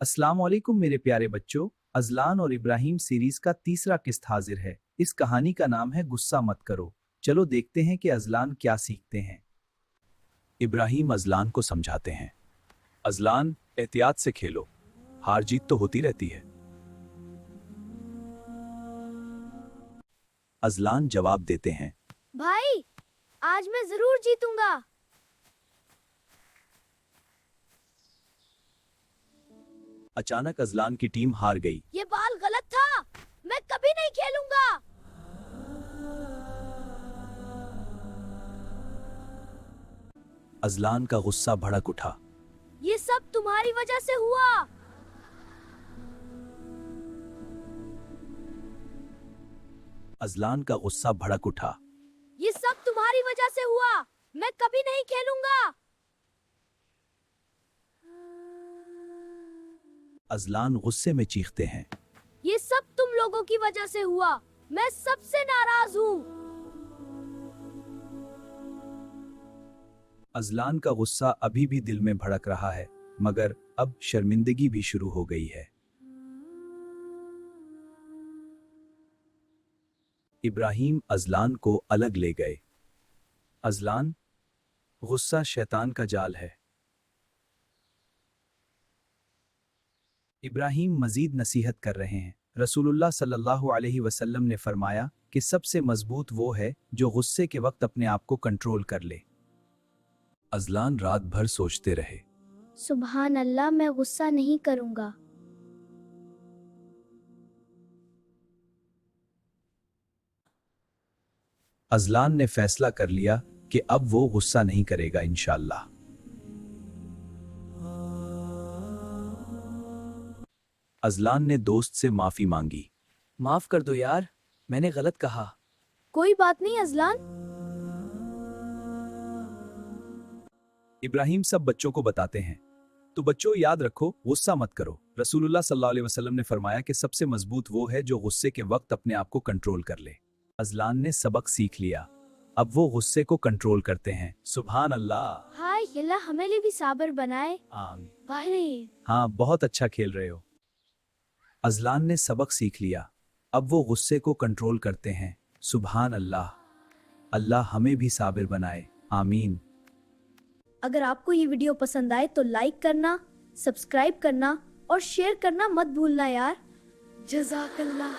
अस्सलाम वालेकुम मेरे प्यारे बच्चों। अजलान और इब्राहिम सीरीज का तीसरा किस्त हाजिर है। इस कहानी का नाम है गुस्सा मत करो। चलो देखते हैं कि अजलान क्या सीखते हैं। इब्राहिम अजलान को समझाते हैं, अजलान एहतियात से खेलो, हार जीत तो होती रहती है। अजलान जवाब देते हैं, भाई, आज मैं जरूर जीतूंगा। अचानक अजलान की टीम हार गई। ये बाल गलत था, मैं कभी नहीं खेलूंगा। अजलान का गुस्सा भड़क उठा। ये सब तुम्हारी वजह से हुआ। अजलान का गुस्सा भड़क उठा। ये सब तुम्हारी वजह से हुआ, मैं कभी नहीं खेलूंगा। अजलान गुस्से में चीखते हैं, ये सब तुम लोगों की वजह से हुआ, मैं सबसे नाराज हूँ। अजलान का गुस्सा अभी भी दिल में भड़क रहा है, मगर अब शर्मिंदगी भी शुरू हो गई है। इब्राहिम अजलान को अलग ले गए। अजलान, गुस्सा शैतान का जाल है। इब्राहिम मजीद नसीहत कर रहे हैं। रसूलुल्लाह सल्लल्लाहु अलैहि वसल्लम ने फरमाया कि सबसे मजबूत वो है जो गुस्से के वक्त अपने आप को कंट्रोल कर ले। अजलान रात भर सोचते रहे, सुभान अल्लाह, मैं गुस्सा नहीं करूंगा। अजलान ने फैसला कर लिया कि अब वो गुस्सा नहीं करेगा इंशाअल्लाह। अजलान ने दोस्त से माफी मांगी। माफ कर दो यार, मैंने गलत कहा। कोई बात नहीं अजलान। इब्राहिम सब बच्चों को बताते हैं, तो बच्चों याद रखो, गुस्सा मत करो। रसूलुल्लाह सल्लल्लाहु अलैहि वसल्लम ने फरमाया कि सबसे मजबूत वो है जो गुस्से के वक्त अपने आप को कंट्रोल कर ले। अजलान ने सबक सीख लिया, अब वो गुस्से को कंट्रोल करते हैं। सुभान अल्लाह। हाय अल्लाह हमें भी साबर बनाए। आमीन। भाई, हाँ, बहुत अच्छा खेल रहे हो। अजलान ने सबक सीख लिया, अब वो गुस्से को कंट्रोल करते हैं। सुभान अल्लाह। अल्लाह हमें भी साबिर बनाए। आमीन। अगर आपको ये वीडियो पसंद आए तो लाइक करना, सब्सक्राइब करना और शेयर करना मत भूलना यार। जज़ाकल्लाह।